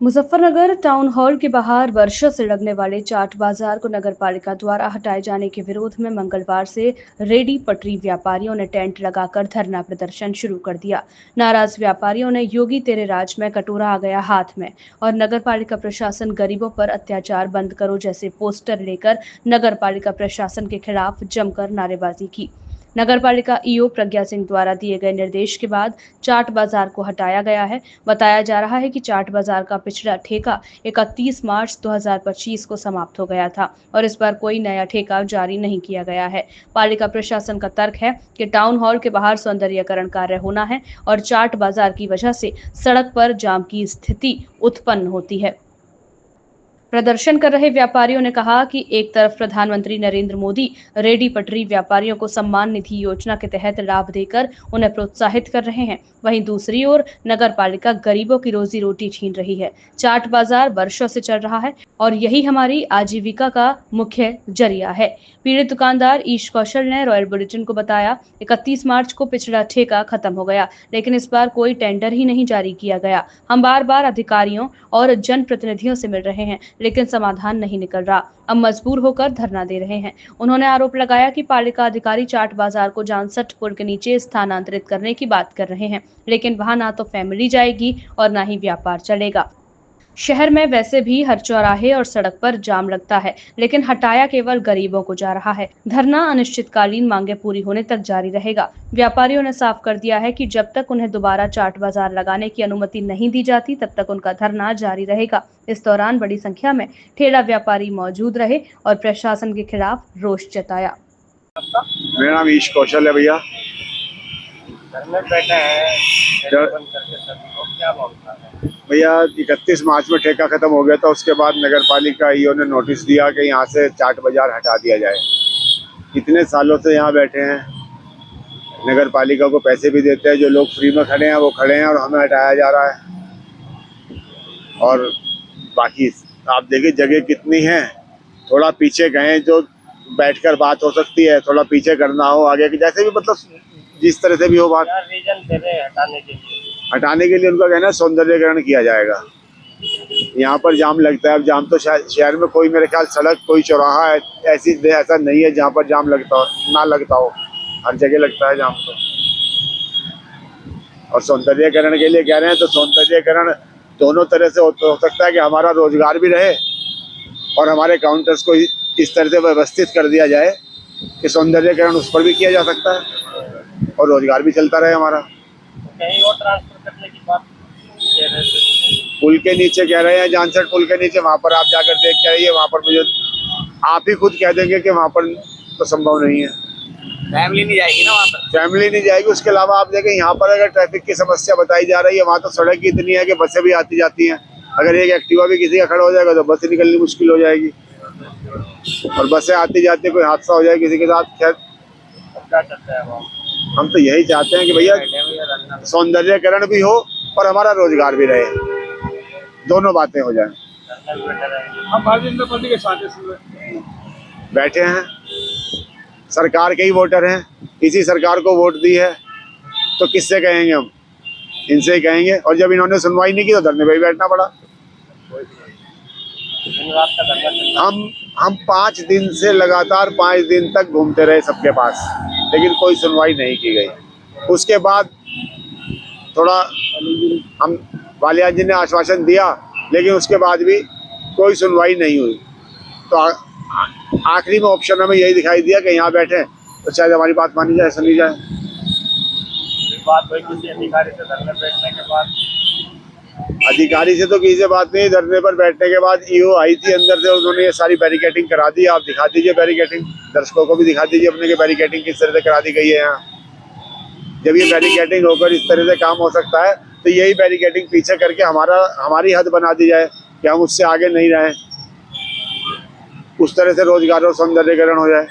Muzaffarnagar town hall के बाहर वर्षों से लगने वाले चाट बाजार को नगर पालिका द्वारा हटाए जाने के विरोध में मंगलवार से रेडी पटरी व्यापारियों ने टेंट लगाकर धरना प्रदर्शन शुरू कर दिया। नाराज व्यापारियों ने योगी तेरे राज में कटोरा आ गया हाथ में और नगर पालिका प्रशासन गरीबों पर अत्याचार बंद करो जैसे पोस्टर लेकर नगर पालिका प्रशासन के खिलाफ जमकर नारेबाजी की। नगर पालिका ईओ प्रज्ञा सिंह द्वारा दिए गए निर्देश के बाद चाट बाजार को हटाया गया है। बताया जा रहा है कि चाट बाजार का पिछला ठेका 31 मार्च 2025 को समाप्त हो गया था और इस पर कोई नया ठेका जारी नहीं किया गया है। पालिका प्रशासन का तर्क है कि टाउन हॉल के बाहर सौंदर्यीकरण कार्य होना है और चाट बाजार की वजह से सड़क पर जाम की स्थिति उत्पन्न होती है। प्रदर्शन कर रहे व्यापारियों ने कहा कि एक तरफ प्रधानमंत्री नरेंद्र मोदी रेडी पटरी व्यापारियों को सम्मान निधि योजना के तहत लाभ देकर उन्हें प्रोत्साहित कर रहे हैं, वहीं दूसरी ओर नगर पालिका गरीबों की रोजी रोटी छीन रही है। चाट बाजार वर्षों से चल रहा है और यही हमारी आजीविका का मुख्य जरिया है। पीड़ित दुकानदार ईश कौशल ने रॉयल बुलेटिन को बताया, 31 मार्च को पिछला ठेका खत्म हो गया, लेकिन इस बार कोई टेंडर ही नहीं जारी किया गया। हम बार बार अधिकारियों और जनप्रतिनिधियों से मिल रहे हैं, लेकिन समाधान नहीं निकल रहा। अब मजबूर होकर धरना दे रहे हैं। उन्होंने आरोप लगाया कि पालिका अधिकारी चाट बाजार को जानसठ पुल के नीचे स्थानांतरित करने की बात कर रहे हैं, लेकिन वहां ना तो फैमिली जाएगी और ना ही व्यापार चलेगा। शहर में वैसे भी हर चौराहे और सड़क पर जाम लगता है, लेकिन हटाया केवल गरीबों को जा रहा है। धरना अनिश्चितकालीन मांगे पूरी होने तक जारी रहेगा। व्यापारियों ने साफ कर दिया है कि जब तक उन्हें दोबारा चाट बाजार लगाने की अनुमति नहीं दी जाती, तब तक उनका धरना जारी रहेगा। इस दौरान बड़ी संख्या में ठेला व्यापारी मौजूद रहे और प्रशासन के खिलाफ रोष जताया। मेरा नाम ईश कौशल है भैया। घर में बैठे हैं बंद करके सभी को क्या बोलता है भैया 31 मार्च में ठेका खत्म हो गया था। उसके बाद नगर पालिका ईओ ने नोटिस दिया कि यहाँ से चाट बाजार हटा दिया जाए। कितने सालों से यहाँ बैठे हैं, नगर पालिका को पैसे भी देते हैं, जो लोग फ्री में खड़े हैं वो खड़े हैं और हमें हटाया जा रहा है। और बाकी आप देखिए जगह कितनी है, थोड़ा पीछे गए जो बैठकर बात हो सकती है, थोड़ा पीछे करना हो आगे की, जैसे भी मतलब जिस तरह से भी हो बात। रीजन दे रहे हैं हटाने के लिए उनका कहना है सौंदर्यीकरण किया जाएगा। यहाँ पर जाम लगता है। अब जाम तो शहर में कोई, मेरे ख्याल सड़क कोई चौराहा है ऐसा नहीं है जहाँ पर जाम लगता हो ना लगता हो, हर जगह लगता है जाम तो। और सौंदर्यीकरण के लिए कह रहे हैं तो सौंदर्यीकरण दोनों तरह से हो सकता है कि हमारा रोजगार भी रहे और हमारे काउंटर्स को इस तरह से व्यवस्थित कर दिया जाए कि सौंदर्यीकरण उस पर भी किया जा सकता है और रोजगार भी चलता रहे हमारा। कहीं और ट्रांसफर करने की बात कह रहे थे। पुल के नीचे कह रहे हैं, जानसठ पुल के नीचे, वहाँ पर आप जाकर देख के आइए। वहाँ पर मुझे आप ही खुद कह देंगे कि वहाँ पर तो संभव नहीं है, फैमिली नहीं जाएगी ना वहाँ पर। फैमिली नहीं जाएगी। उसके अलावा आप देखें यहाँ पर अगर ट्रैफिक की समस्या बताई जा रही है, वहाँ तो सड़क ही इतनी है कि बसें भी आती जाती हैं। अगर एक एक्टिवा भी किसी का खड़ा हो जाएगा तो बस निकलनी मुश्किल हो जाएगी और बसें आती जाती, कोई हादसा हो जाए किसी के साथ। खैर क्या चलता है वो, हम तो यही चाहते हैं कि भैया सौंदर्यीकरण भी हो और हमारा रोजगार भी रहे, दोनों बातें हो जाएं। हम भारतीय जनता पार्टी के साथ बैठे हैं, सरकार के ही वोटर हैं, इसी सरकार को वोट दी है तो किससे कहेंगे, हम इनसे ही कहेंगे। और जब इन्होंने सुनवाई नहीं की तो धरने पे ही बैठना पड़ा। हम 5 दिन से लगातार 5 दिन तक घूमते रहे सबके पास, लेकिन कोई सुनवाई नहीं की गई। उसके बाद थोड़ा हम वालिया जी ने आश्वासन दिया, लेकिन उसके बाद भी कोई सुनवाई नहीं हुई। तो आखिरी में ऑप्शन हमें यही दिखाई दिया कि यहाँ बैठे तो शायद हमारी बात मानी जाए, सुनी जाए। बात हुई किसी अधिकारी से धरने बैठने के बाद? अधिकारी से तो किसी से बात नहीं। धरने पर बैठने के बाद ईओ आई थी अंदर से, उन्होंने ये सारी बैरिकेटिंग करा दी। आप दिखा दीजिए बैरिकेटिंग, दर्शकों को भी दिखा दीजिए अपने की बैरिकेटिंग किस तरह से करा दी गई है यहाँ। जब ये बैरिकेटिंग होकर इस तरह से काम हो सकता है तो यही बैरिकेटिंग पीछे करके हमारी हद बना दी जाए कि हम उससे आगे नहीं रहें, उस तरह से रोजगार और सौंदर्यीकरण हो जाए।